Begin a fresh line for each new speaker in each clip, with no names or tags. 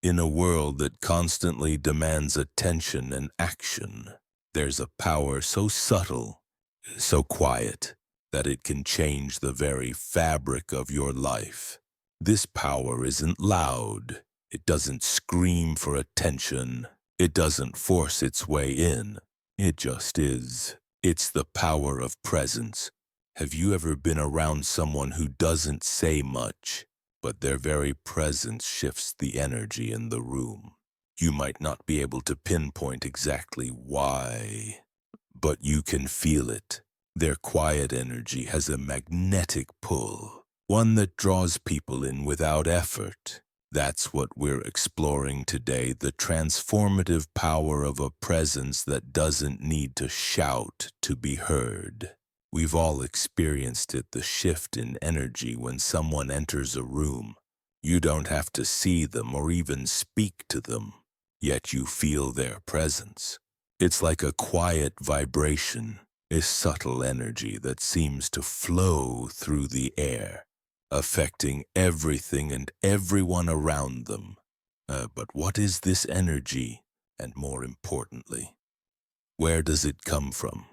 In a world that constantly demands attention and action, there's a power so subtle, so quiet, that it can change the very fabric of your life. This power isn't loud. It doesn't scream for attention. It doesn't force its way in. It just is. It's the power of presence. Have you ever been around someone who doesn't say much, but their very presence shifts the energy in the room? You might not be able to pinpoint exactly why, but you can feel it. Their quiet energy has a magnetic pull, one that draws people in without effort. That's what we're exploring today, the transformative power of a presence that doesn't need to shout to be heard. We've all experienced it, the shift in energy when someone enters a room. You don't have to see them or even speak to them, yet you feel their presence. It's like a quiet vibration, a subtle energy that seems to flow through the air, affecting everything and everyone around them. But what is this energy? And more importantly, where does it come from?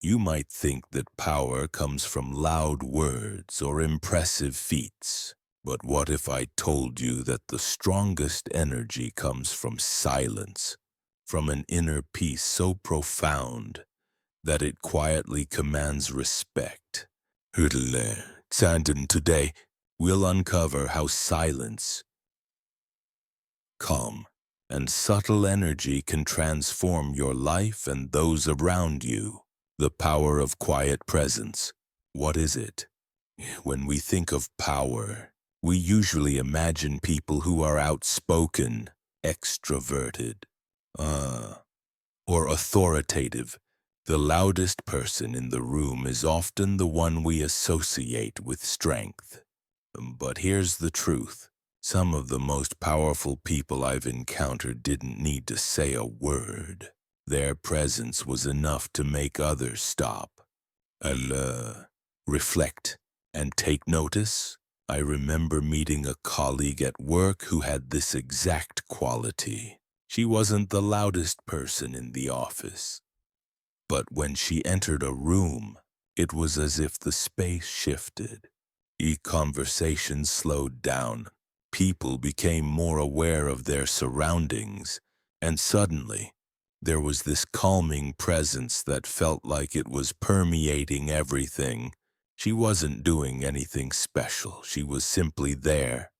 You might think that power comes from loud words or impressive feats. But what if I told you that the strongest energy comes from silence, from an inner peace so profound that it quietly commands respect? Today, we'll uncover how silence, calm, and subtle energy can transform your life and those around you. The power of quiet presence. What is it? When we think of power, we usually imagine people who are outspoken, extroverted, or authoritative. The loudest person in the room is often the one we associate with strength. But here's the truth. Some of the most powerful people I've encountered didn't need to say a word. Their presence was enough to make others stop, reflect, and take notice. I remember meeting a colleague at work who had this exact quality. She wasn't the loudest person in the office, but when she entered a room, it was as if the space shifted. Conversations slowed down. People became more aware of their surroundings, and suddenly, there was this calming presence that felt like it was permeating everything. She wasn't doing anything special. She was simply there.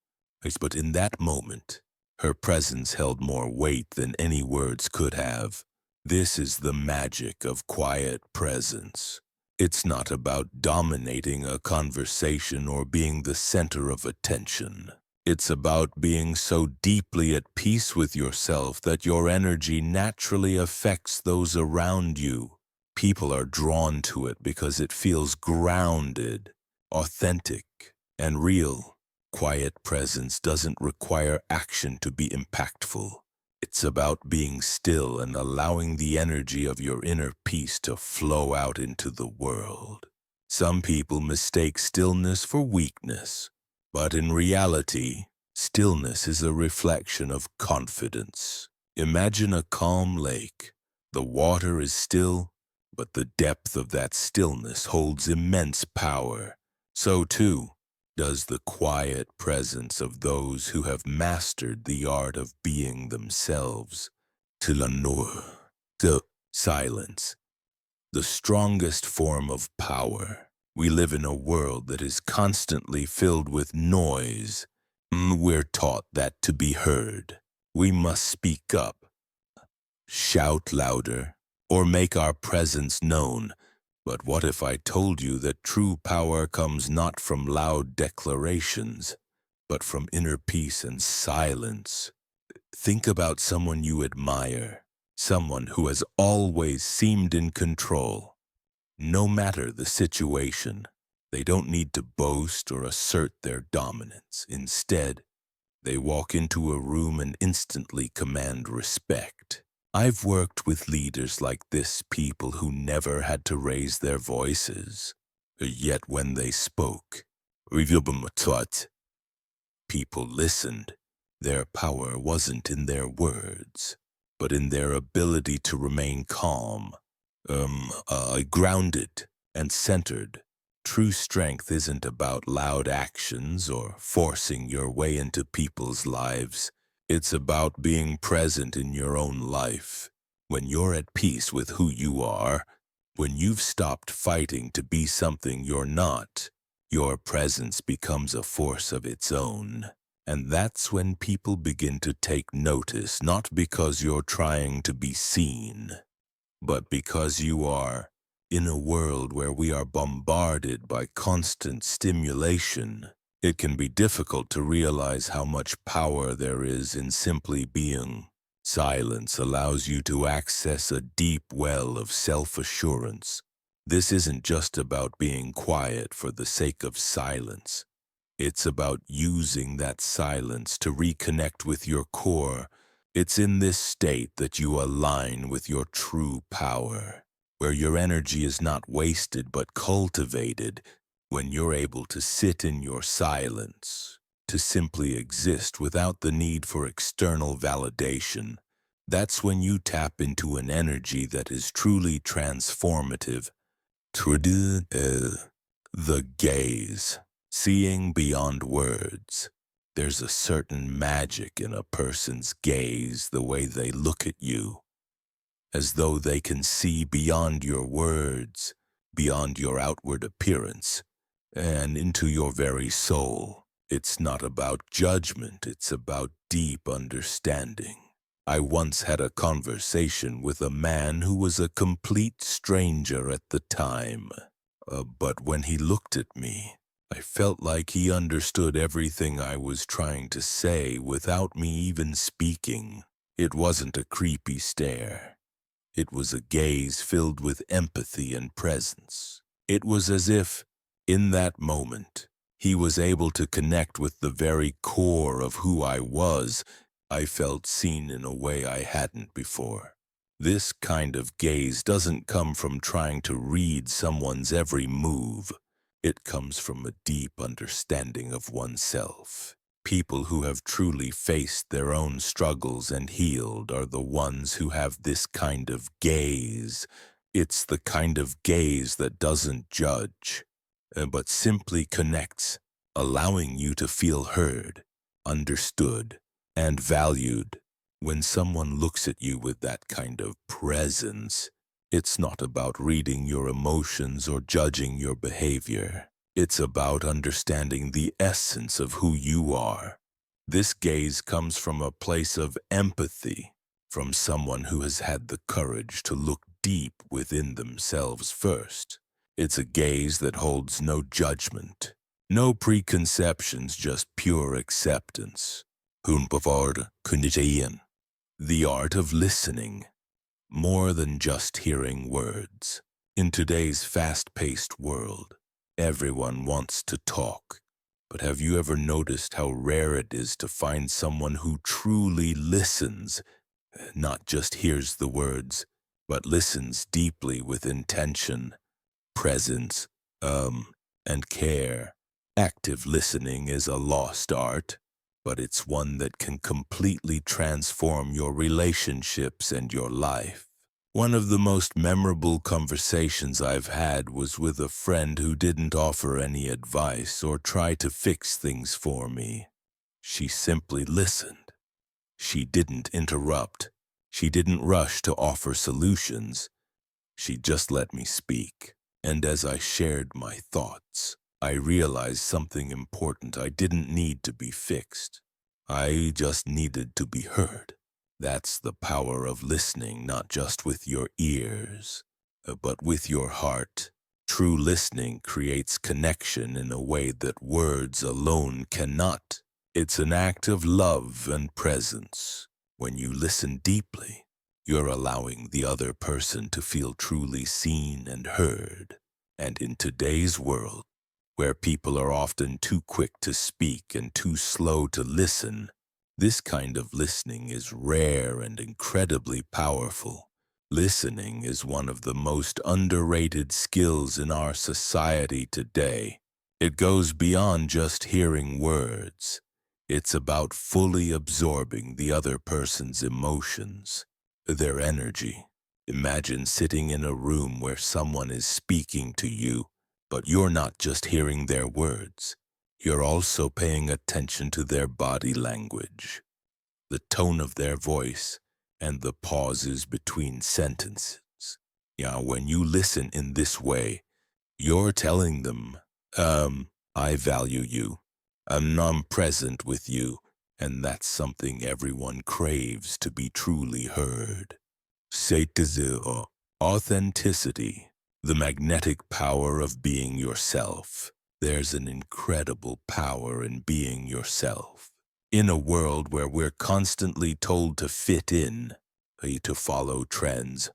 But in that moment, her presence held more weight than any words could have. This is the magic of quiet presence. It's not about dominating a conversation or being the center of attention. It's about being so deeply at peace with yourself that your energy naturally affects those around you. People are drawn to it because it feels grounded, authentic, and real. Quiet presence doesn't require action to be impactful. It's about being still and allowing the energy of your inner peace to flow out into the world. Some people mistake stillness for weakness, but in reality, stillness is a reflection of confidence. Imagine a calm lake. The water is still, but the depth of that stillness holds immense power. So too does the quiet presence of those who have mastered the art of being themselves. To silence, the strongest form of power. We live in a world that is constantly filled with noise. We're taught that to be heard, we must speak up, shout louder, or make our presence known. But what if I told you that true power comes not from loud declarations, but from inner peace and silence? Think about someone you admire, someone who has always seemed in control. No matter the situation, they don't need to boast or assert their dominance. Instead, they walk into a room and instantly command respect. I've worked with leaders like this, people who never had to raise their voices. Yet when they spoke, people listened. Their power wasn't in their words, but in their ability to remain calm, grounded and centered. True strength isn't about loud actions or forcing your way into people's lives. It's about being present in your own life. When you're at peace with who you are, when you've stopped fighting to be something you're not, your presence becomes a force of its own. And that's when people begin to take notice, not because you're trying to be seen, but because you are. In a world where we are bombarded by constant stimulation, it can be difficult to realize how much power there is in simply being. Silence allows you to access a deep well of self-assurance. This isn't just about being quiet for the sake of silence. It's about using that silence to reconnect with your core. It's in this state that you align with your true power, where your energy is not wasted but cultivated, when you're able to sit in your silence, to simply exist without the need for external validation. That's when you tap into an energy that is truly transformative. The gaze, seeing beyond words. There's a certain magic in a person's gaze, the way they look at you, as though they can see beyond your words, beyond your outward appearance, and into your very soul. It's not about judgment, it's about deep understanding. I once had a conversation with a man who was a complete stranger at the time. But when he looked at me, I felt like he understood everything I was trying to say without me even speaking. It wasn't a creepy stare. It was a gaze filled with empathy and presence. It was as if, in that moment, he was able to connect with the very core of who I was. I felt seen in a way I hadn't before. This kind of gaze doesn't come from trying to read someone's every move. It comes from a deep understanding of oneself. People who have truly faced their own struggles and healed are the ones who have this kind of gaze. It's the kind of gaze that doesn't judge, but simply connects, allowing you to feel heard, understood, and valued. When someone looks at you with that kind of presence, it's not about reading your emotions or judging your behavior. It's about understanding the essence of who you are. This gaze comes from a place of empathy, from someone who has had the courage to look deep within themselves first. It's a gaze that holds no judgment, no preconceptions, just pure acceptance. Hun på vad kunde säga. The art of listening, more than just hearing words. In today's fast-paced world, everyone wants to talk. But have you ever noticed how rare it is to find someone who truly listens, not just hears the words, but listens deeply with intention, presence, and care? Active listening is a lost art, but it's one that can completely transform your relationships and your life. One of the most memorable conversations I've had was with a friend who didn't offer any advice or try to fix things for me. She simply listened. She didn't interrupt. She didn't rush to offer solutions. She just let me speak. And as I shared my thoughts, I realized something important. I didn't need to be fixed. I just needed to be heard. That's the power of listening, not just with your ears, but with your heart. True listening creates connection in a way that words alone cannot. It's an act of love and presence. When you listen deeply, you're allowing the other person to feel truly seen and heard. And in today's world, where people are often too quick to speak and too slow to listen, this kind of listening is rare and incredibly powerful. Listening is one of the most underrated skills in our society today. It goes beyond just hearing words. It's about fully absorbing the other person's emotions, their energy. Imagine sitting in a room where someone is speaking to you, but you're not just hearing their words. You're also paying attention to their body language, the tone of their voice, and the pauses between sentences. Yeah, when you listen in this way, you're telling them, I value you. I'm present with you, and that's something everyone craves to be truly heard. Saitizio, authenticity, the magnetic power of being yourself. There's an incredible power in being yourself. In a world where we're constantly told to fit in, to follow trends,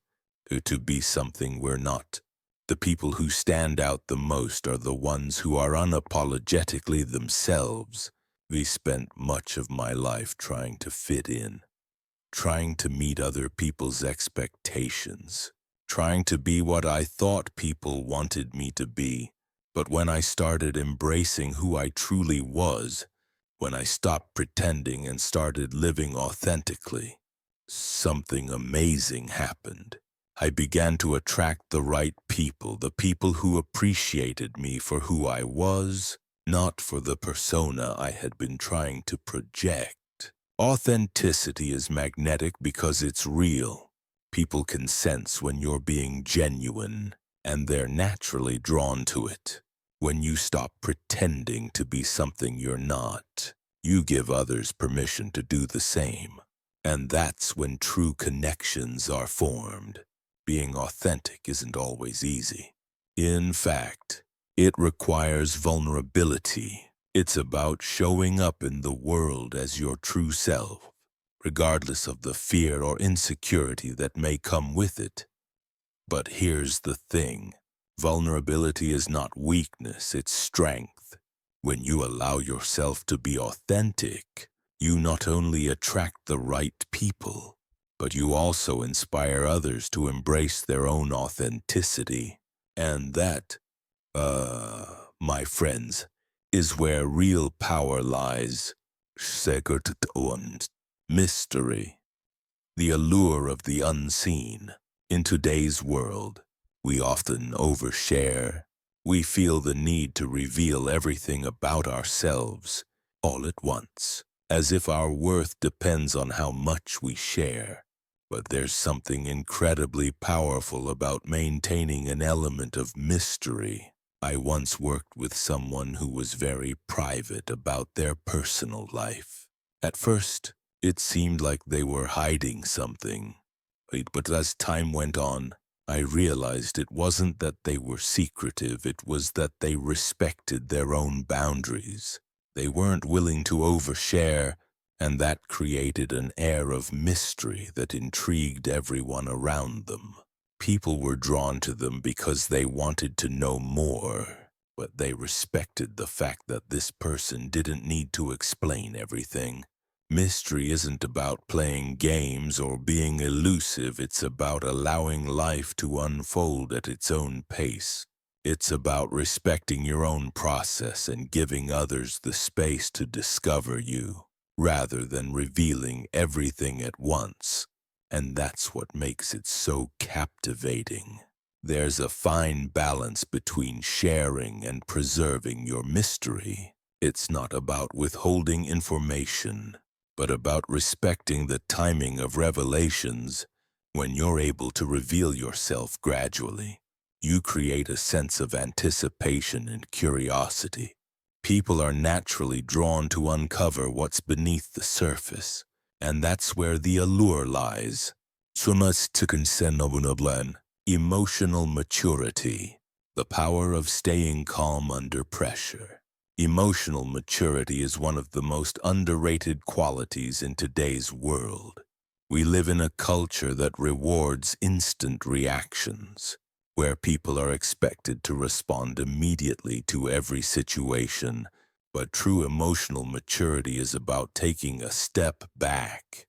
to be something we're not, the people who stand out the most are the ones who are unapologetically themselves. We spent much of my life trying to fit in, trying to meet other people's expectations, trying to be what I thought people wanted me to be. But when I started embracing who I truly was, when I stopped pretending and started living authentically, something amazing happened. I began to attract the right people, the people who appreciated me for who I was, not for the persona I had been trying to project. Authenticity is magnetic because it's real. People can sense when you're being genuine, and they're naturally drawn to it. When you stop pretending to be something you're not, you give others permission to do the same. And that's when true connections are formed. Being authentic isn't always easy. In fact, it requires vulnerability. It's about showing up in the world as your true self, regardless of the fear or insecurity that may come with it. But here's the thing. Vulnerability is not weakness, it's strength. When you allow yourself to be authentic, you not only attract the right people, but you also inspire others to embrace their own authenticity. And that, my friends, is where real power lies. Secret und mystery. The allure of the unseen. In today's world, we often overshare. We feel the need to reveal everything about ourselves all at once, as if our worth depends on how much we share. But there's something incredibly powerful about maintaining an element of mystery. I once worked with someone who was very private about their personal life. At first, it seemed like they were hiding something. But as time went on, I realized it wasn't that they were secretive, it was that they respected their own boundaries. They weren't willing to overshare, and that created an air of mystery that intrigued everyone around them. People were drawn to them because they wanted to know more, but they respected the fact that this person didn't need to explain everything. Mystery isn't about playing games or being elusive, it's about allowing life to unfold at its own pace. It's about respecting your own process and giving others the space to discover you, rather than revealing everything at once. And that's what makes it so captivating. There's a fine balance between sharing and preserving your mystery. It's not about withholding information, but about respecting the timing of revelations. When you're able to reveal yourself gradually, you create a sense of anticipation and curiosity. People are naturally drawn to uncover what's beneath the surface, and that's where the allure lies. Emotional maturity, the power of staying calm under pressure. Emotional maturity is one of the most underrated qualities in today's world. We live in a culture that rewards instant reactions, where people are expected to respond immediately to every situation. But true emotional maturity is about taking a step back,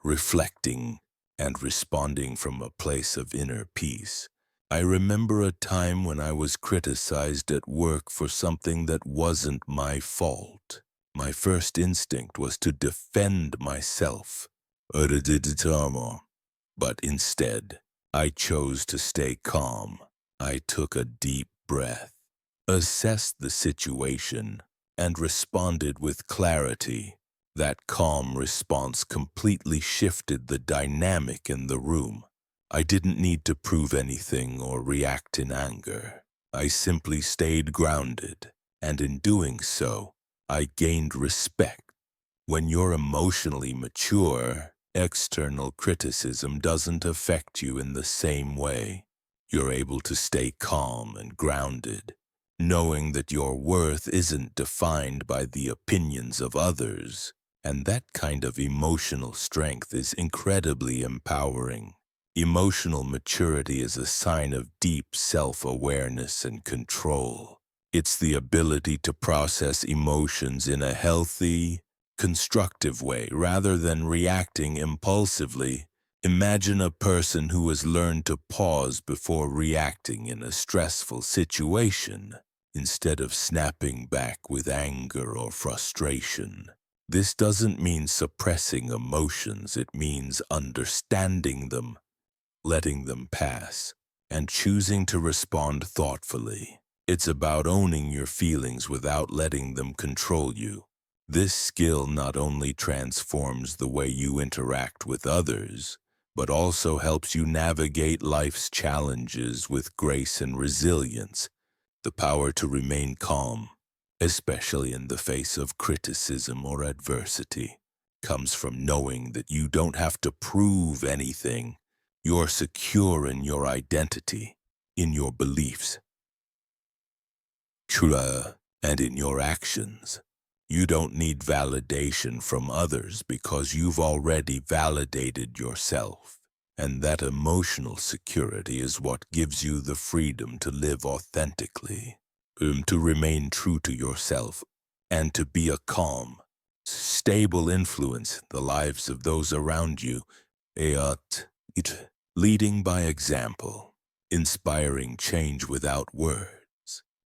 reflecting, and responding from a place of inner peace. I remember a time when I was criticized at work for something that wasn't my fault. My first instinct was to defend myself, but instead, I chose to stay calm. I took a deep breath, assessed the situation, and responded with clarity. That calm response completely shifted the dynamic in the room. I didn't need to prove anything or react in anger. I simply stayed grounded, and in doing so, I gained respect. When you're emotionally mature, external criticism doesn't affect you in the same way. You're able to stay calm and grounded, knowing that your worth isn't defined by the opinions of others, and that kind of emotional strength is incredibly empowering. Emotional maturity is a sign of deep self-awareness and control. It's the ability to process emotions in a healthy, constructive way rather than reacting impulsively. Imagine a person who has learned to pause before reacting in a stressful situation, instead of snapping back with anger or frustration. This doesn't mean suppressing emotions, it means understanding them, letting them pass, and choosing to respond thoughtfully. It's about owning your feelings without letting them control you. This skill not only transforms the way you interact with others, but also helps you navigate life's challenges with grace and resilience. The power to remain calm, especially in the face of criticism or adversity, comes from knowing that you don't have to prove anything. You're secure in your identity, in your beliefs, and in your actions. You don't need validation from others because you've already validated yourself. And that emotional security is what gives you the freedom to live authentically, to remain true to yourself, and to be a calm, stable influence in the lives of those around you. Leading by example, inspiring change without words.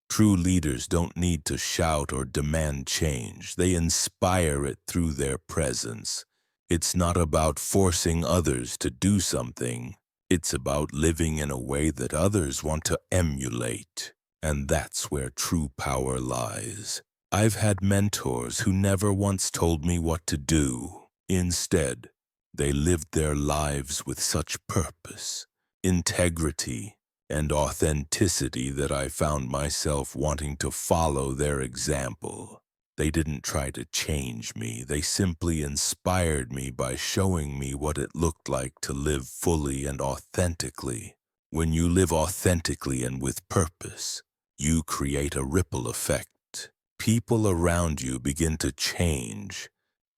True leaders don't need to shout or demand change. They inspire it through their presence. It's not about forcing others to do something. It's about living in a way that others want to emulate. And that's where true power lies. I've had mentors who never once told me what to do. Instead, they lived their lives with such purpose, integrity, and authenticity that I found myself wanting to follow their example. They didn't try to change me. They simply inspired me by showing me what it looked like to live fully and authentically. When you live authentically and with purpose, you create a ripple effect. People around you begin to change,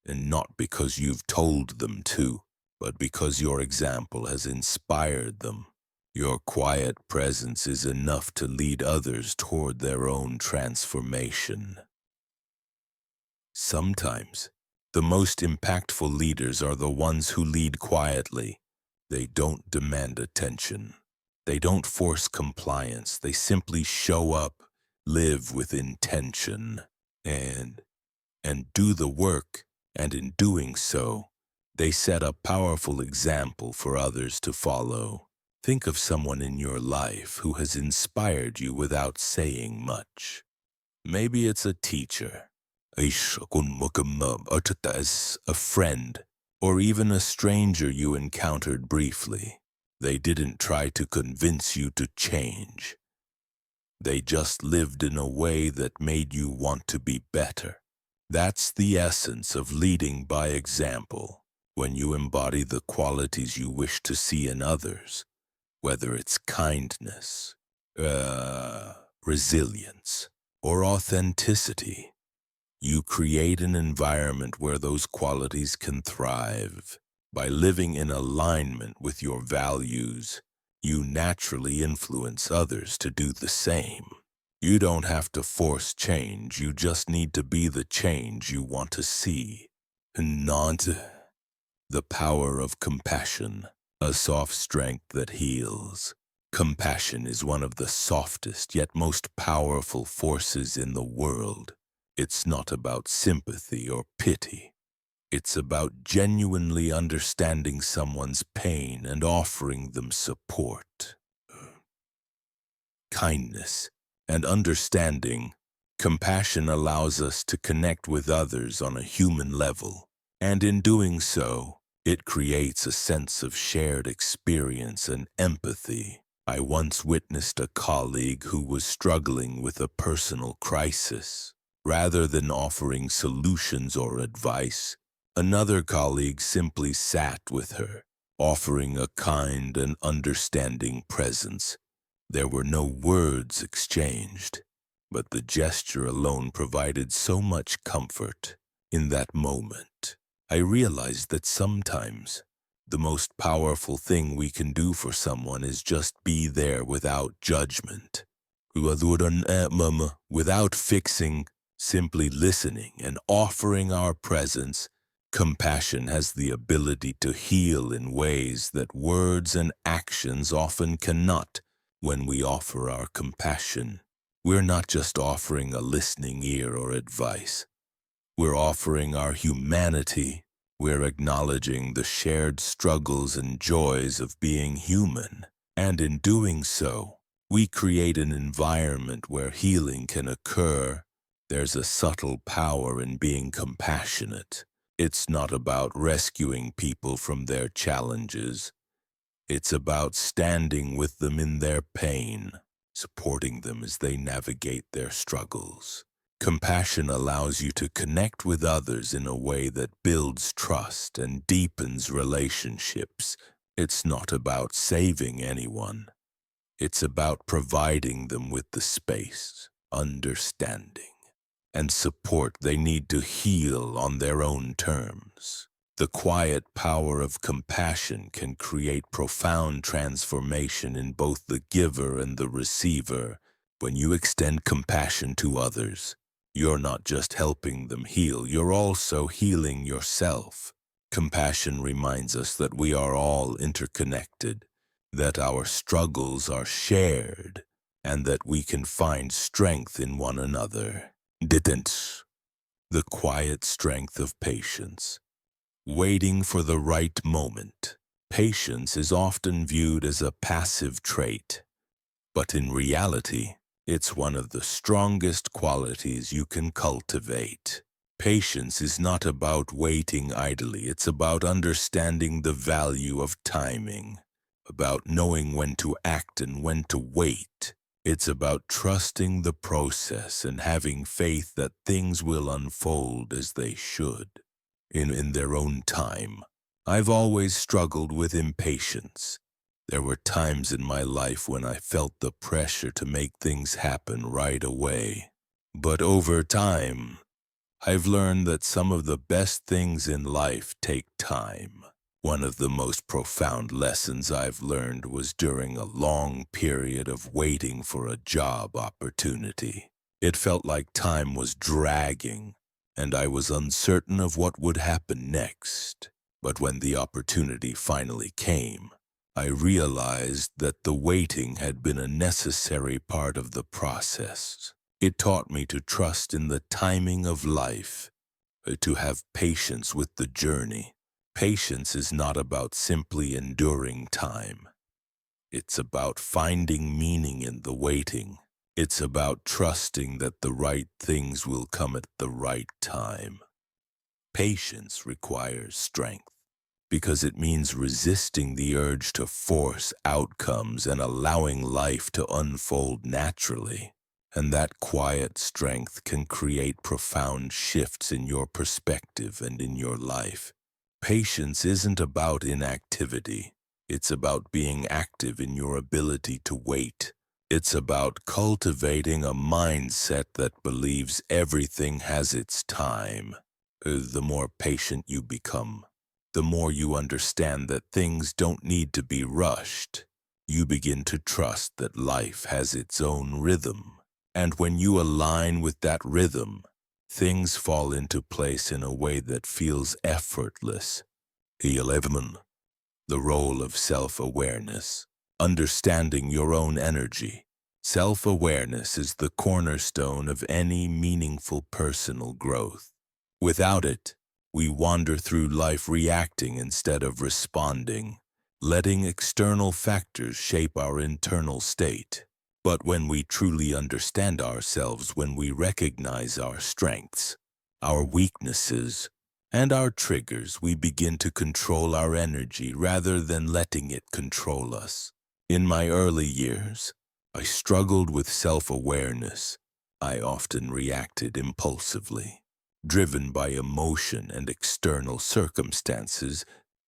and not because you've told them to, but because your example has inspired them. Your quiet presence is enough to lead others toward their own transformation. Sometimes, the most impactful leaders are the ones who lead quietly. They don't demand attention. They don't force compliance. They simply show up, live with intention, and do the work. And in doing so, they set a powerful example for others to follow. Think of someone in your life who has inspired you without saying much. Maybe it's a teacher, a friend, or even a stranger you encountered briefly. They didn't try to convince you to change. They just lived in a way that made you want to be better. That's the essence of leading by example, when you embody the qualities you wish to see in others, whether it's kindness, resilience, or authenticity. You create an environment where those qualities can thrive. By living in alignment with your values, you naturally influence others to do the same. You don't have to force change, you just need to be the change you want to see. Not the power of compassion, a soft strength that heals. Compassion is one of the softest yet most powerful forces in the world. It's not about sympathy or pity. It's about genuinely understanding someone's pain and offering them support, kindness, and understanding. Compassion allows us to connect with others on a human level, and in doing so, it creates a sense of shared experience and empathy. I once witnessed a colleague who was struggling with a personal crisis. Rather than offering solutions or advice, another colleague simply sat with her, offering a kind and understanding presence. There were no words exchanged, but the gesture alone provided so much comfort. In that moment, I realized that sometimes the most powerful thing we can do for someone is just be there without judgment. Without fixing, simply listening and offering our presence. Compassion has the ability to heal in ways that words and actions often cannot. When we offer our compassion, we're not just offering a listening ear or advice. We're offering our humanity. We're acknowledging the shared struggles and joys of being human. And in doing so, we create an environment where healing can occur. There's a subtle power in being compassionate. It's not about rescuing people from their challenges. It's about standing with them in their pain, supporting them as they navigate their struggles. Compassion allows you to connect with others in a way that builds trust and deepens relationships. It's not about saving anyone. It's about providing them with the space, understanding, and support they need to heal on their own terms. The quiet power of compassion can create profound transformation in both the giver and the receiver. When you extend compassion to others, you're not just helping them heal, you're also healing yourself. Compassion reminds us that we are all interconnected, that our struggles are shared, and that we can find strength in one another. Detachment, the quiet strength of patience. Waiting for the right moment. Patience is often viewed as a passive trait, but in reality, it's one of the strongest qualities you can cultivate. Patience is not about waiting idly, it's about understanding the value of timing, about knowing when to act and when to wait. It's about trusting the process and having faith that things will unfold as they should, in their own time. I've always struggled with impatience. There were times in my life when I felt the pressure to make things happen right away. But over time, I've learned that some of the best things in life take time. One of the most profound lessons I've learned was during a long period of waiting for a job opportunity. It felt like time was dragging, and I was uncertain of what would happen next. But when the opportunity finally came, I realized that the waiting had been a necessary part of the process. It taught me to trust in the timing of life, to have patience with the journey. Patience is not about simply enduring time. It's about finding meaning in the waiting. It's about trusting that the right things will come at the right time. Patience requires strength, because it means resisting the urge to force outcomes and allowing life to unfold naturally. And that quiet strength can create profound shifts in your perspective and in your life. Patience isn't about inactivity. It's about being active in your ability to wait. It's about cultivating a mindset that believes everything has its time. The more patient you become, the more you understand that things don't need to be rushed. You begin to trust that life has its own rhythm. And when you align with that rhythm, things fall into place in a way that feels effortless. 11. The role of self-awareness. Understanding your own energy. Self-awareness is the cornerstone of any meaningful personal growth. Without it, we wander through life reacting instead of responding, letting external factors shape our internal state. But when we truly understand ourselves, when we recognize our strengths, our weaknesses, and our triggers, we begin to control our energy rather than letting it control us. In my early years, I struggled with self-awareness. I often reacted impulsively, driven by emotion and external circumstances,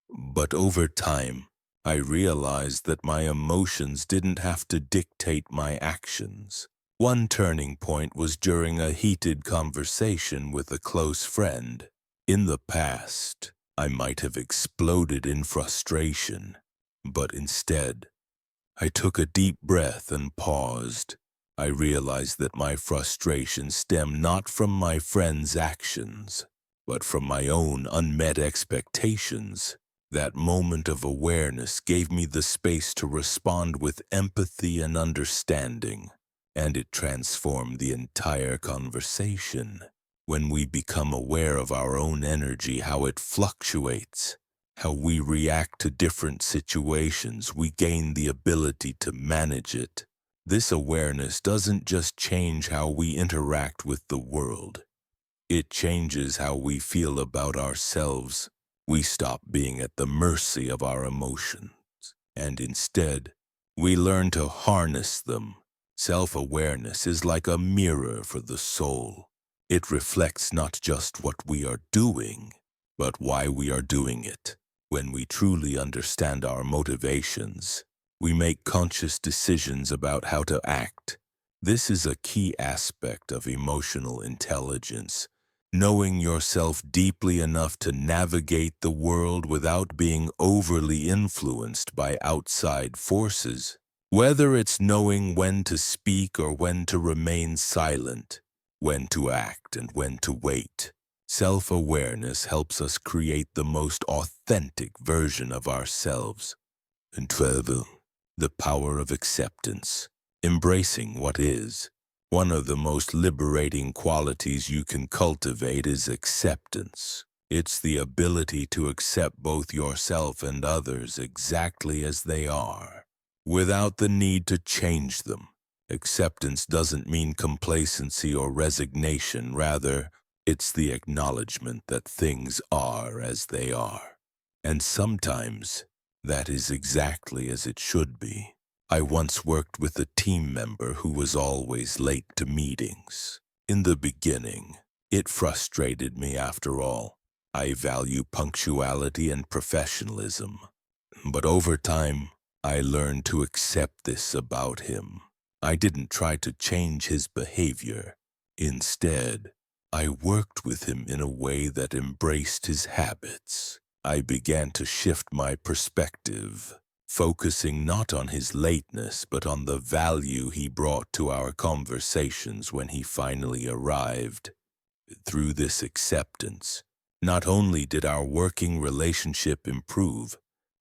but over time, I realized that my emotions didn't have to dictate my actions. One turning point was during a heated conversation with a close friend. In the past, I might have exploded in frustration, but instead, I took a deep breath and paused. I realized that my frustration stemmed not from my friend's actions, but from my own unmet expectations. That moment of awareness gave me the space to respond with empathy and understanding, and it transformed the entire conversation. When we become aware of our own energy, how it fluctuates, how we react to different situations, we gain the ability to manage it. This awareness doesn't just change how we interact with the world. It changes how we feel about ourselves. We stop being at the mercy of our emotions, and instead, we learn to harness them. Self-awareness is like a mirror for the soul. It reflects not just what we are doing, but why we are doing it. When we truly understand our motivations, we make conscious decisions about how to act. This is a key aspect of emotional intelligence, knowing yourself deeply enough to navigate the world without being overly influenced by outside forces. Whether it's knowing when to speak or when to remain silent, when to act and when to wait. Self-awareness helps us create the most authentic version of ourselves. And 12, the power of acceptance, embracing what is. One of the most liberating qualities you can cultivate is acceptance. It's the ability to accept both yourself and others exactly as they are, without the need to change them. Acceptance doesn't mean complacency or resignation. Rather, it's the acknowledgement that things are as they are. And sometimes, that is exactly as it should be. I once worked with a team member who was always late to meetings. In the beginning, it frustrated me. After all, I value punctuality and professionalism. But over time, I learned to accept this about him. I didn't try to change his behavior. Instead, I worked with him in a way that embraced his habits. I began to shift my perspective, focusing not on his lateness but on the value he brought to our conversations when he finally arrived. Through this acceptance, not only did our working relationship improve,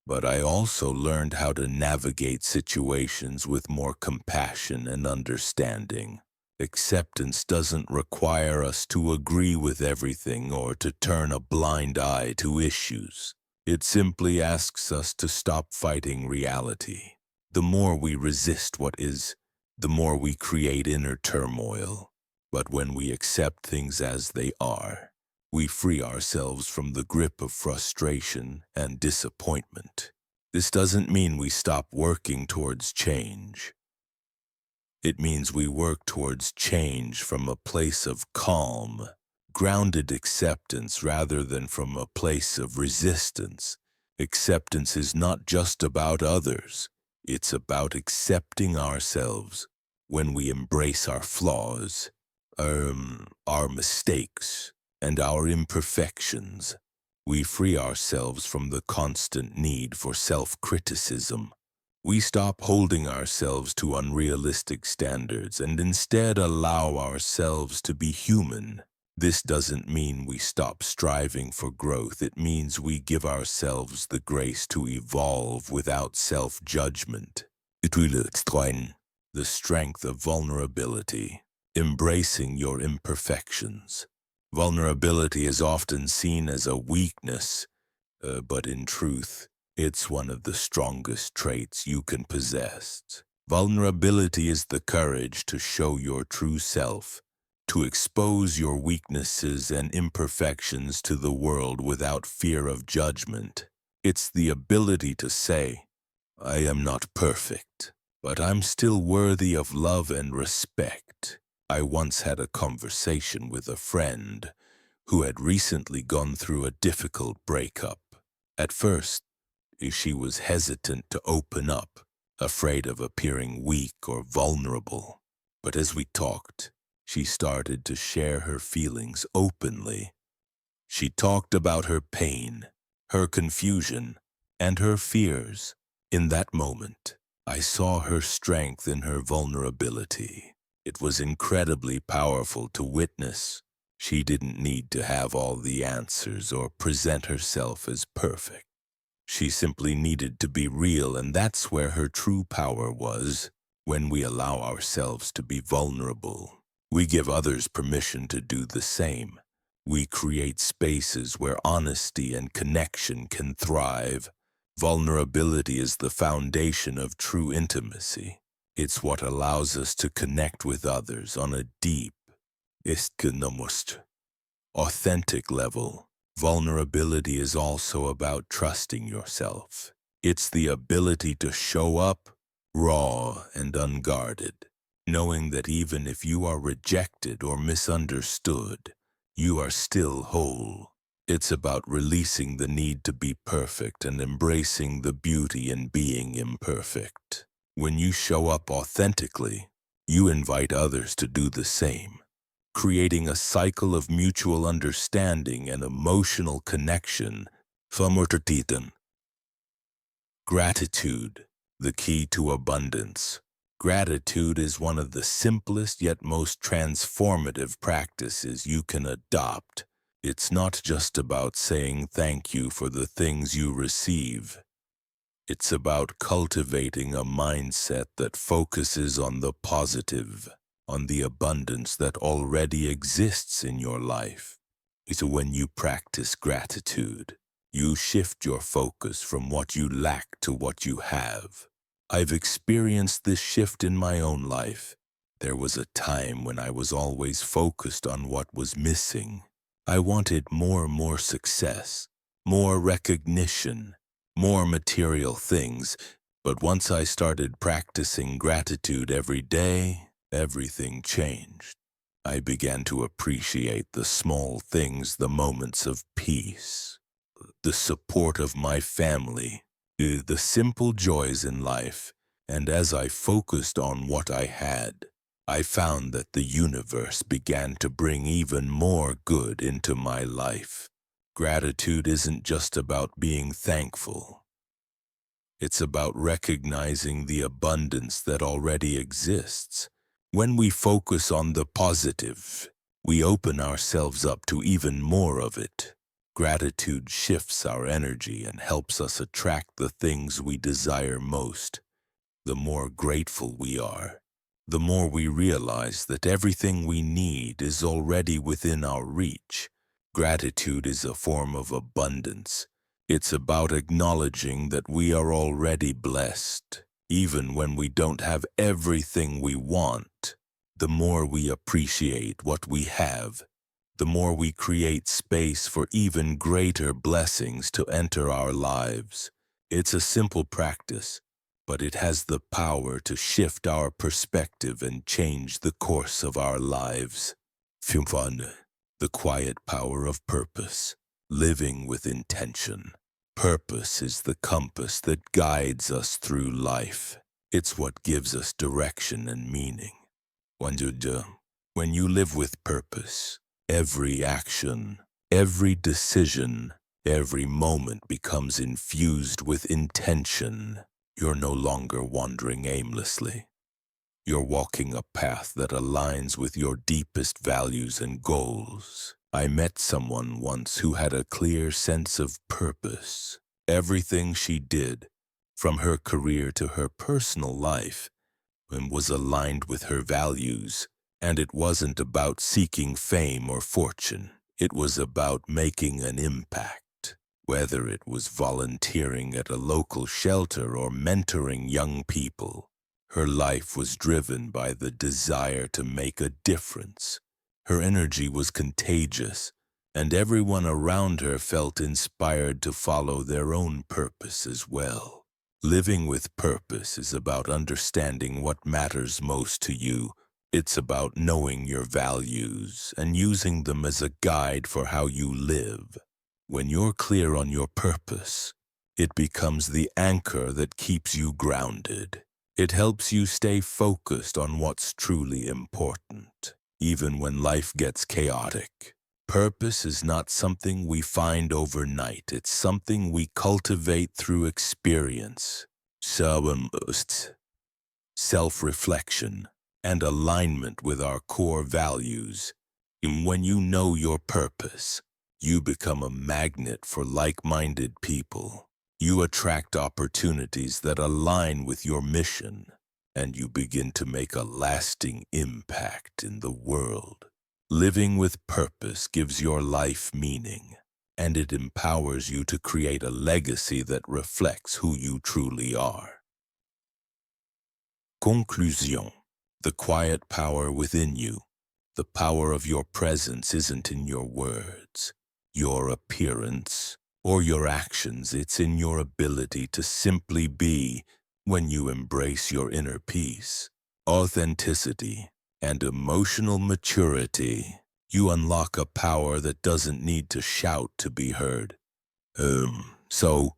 but I also learned how to navigate situations with more compassion and understanding. Acceptance doesn't require us to agree with everything or to turn a blind eye to issues. It simply asks us to stop fighting reality. The more we resist what is, the more we create inner turmoil. But when we accept things as they are, we free ourselves from the grip of frustration and disappointment. This doesn't mean we stop working towards change. It means we work towards change from a place of calm, grounded acceptance rather than from a place of resistance. Acceptance is not just about others. It's about accepting ourselves. When we embrace our flaws, our mistakes, and our imperfections, we free ourselves from the constant need for self-criticism. We stop holding ourselves to unrealistic standards and instead allow ourselves to be human. This doesn't mean we stop striving for growth. It means we give ourselves the grace to evolve without self-judgment. the strength of vulnerability, embracing your imperfections. Vulnerability is often seen as a weakness, but in truth, it's one of the strongest traits you can possess. Vulnerability is the courage to show your true self, to expose your weaknesses and imperfections to the world without fear of judgment. It's the ability to say, I am not perfect, but I'm still worthy of love and respect. I once had a conversation with a friend who had recently gone through a difficult breakup. At first, she was hesitant to open up, afraid of appearing weak or vulnerable. But as we talked, she started to share her feelings openly. She talked about her pain, her confusion, and her fears. In that moment, I saw her strength in her vulnerability. It was incredibly powerful to witness. She didn't need to have all the answers or present herself as perfect. She simply needed to be real, and that's where her true power was. When we allow ourselves to be vulnerable, we give others permission to do the same. We create spaces where honesty and connection can thrive. Vulnerability is the foundation of true intimacy. It's what allows us to connect with others on a deep, authentic level. Vulnerability is also about trusting yourself. It's the ability to show up raw and unguarded, knowing that even if you are rejected or misunderstood, you are still whole. It's about releasing the need to be perfect and embracing the beauty in being imperfect. When you show up authentically, you invite others to do the same, creating a cycle of mutual understanding and emotional connection. Famortatitan. Gratitude, the key to abundance. Gratitude is one of the simplest yet most transformative practices you can adopt. It's not just about saying thank you for the things you receive. It's about cultivating a mindset that focuses on the positive, on the abundance that already exists in your life. So when you practice gratitude, you shift your focus from what you lack to what you have. I've experienced this shift in my own life. There was a time when I was always focused on what was missing. I wanted more and more success, more recognition, more material things. But once I started practicing gratitude every day, everything changed. I began to appreciate the small things, the moments of peace, the support of my family, the simple joys in life. And as I focused on what I had, I found that the universe began to bring even more good into my life. Gratitude isn't just about being thankful. It's about recognizing the abundance that already exists. When we focus on the positive, we open ourselves up to even more of it. Gratitude shifts our energy and helps us attract the things we desire most. The more grateful we are, the more we realize that everything we need is already within our reach. Gratitude is a form of abundance. It's about acknowledging that we are already blessed, even when we don't have everything we want. The more we appreciate what we have, the more we create space for even greater blessings to enter our lives. It's a simple practice, but it has the power to shift our perspective and change the course of our lives. Fumfan, the quiet power of purpose, living with intention. Purpose is the compass that guides us through life. It's what gives us direction and meaning. Wanjuja, when you live with purpose, every action, every decision, every moment becomes infused with intention. You're no longer wandering aimlessly. You're walking a path that aligns with your deepest values and goals. I met someone once who had a clear sense of purpose. Everything she did, from her career to her personal life, and was aligned with her values. And it wasn't about seeking fame or fortune. It was about making an impact. Whether it was volunteering at a local shelter or mentoring young people, her life was driven by the desire to make a difference. Her energy was contagious, and everyone around her felt inspired to follow their own purpose as well. Living with purpose is about understanding what matters most to you. It's about knowing your values and using them as a guide for how you live. When you're clear on your purpose, it becomes the anchor that keeps you grounded. It helps you stay focused on what's truly important, even when life gets chaotic. Purpose is not something we find overnight. It's something we cultivate through experience, self-reflection, and alignment with our core values. And when you know your purpose, you become a magnet for like-minded people. You attract opportunities that align with your mission, and you begin to make a lasting impact in the world. Living with purpose gives your life meaning, and it empowers you to create a legacy that reflects who you truly are. Conclusion. The quiet power within you. The power of your presence isn't in your words, your appearance, or your actions. It's in your ability to simply be. When you embrace your inner peace, authenticity, and emotional maturity, you unlock a power that doesn't need to shout to be heard. So,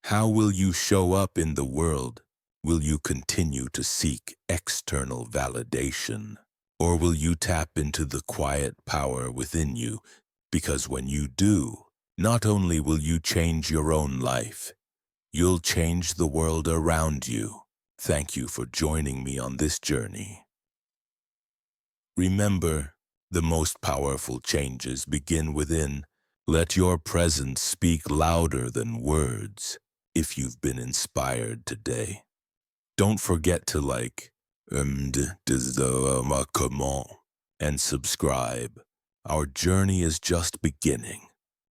how will you show up in the world? Will you continue to seek external validation? Or will you tap into the quiet power within you? Because when you do, not only will you change your own life, you'll change the world around you. Thank you for joining me on this journey. Remember, the most powerful changes begin within. Let your presence speak louder than words. If you've been inspired today, don't forget to like, comment, and subscribe. Our journey is just beginning.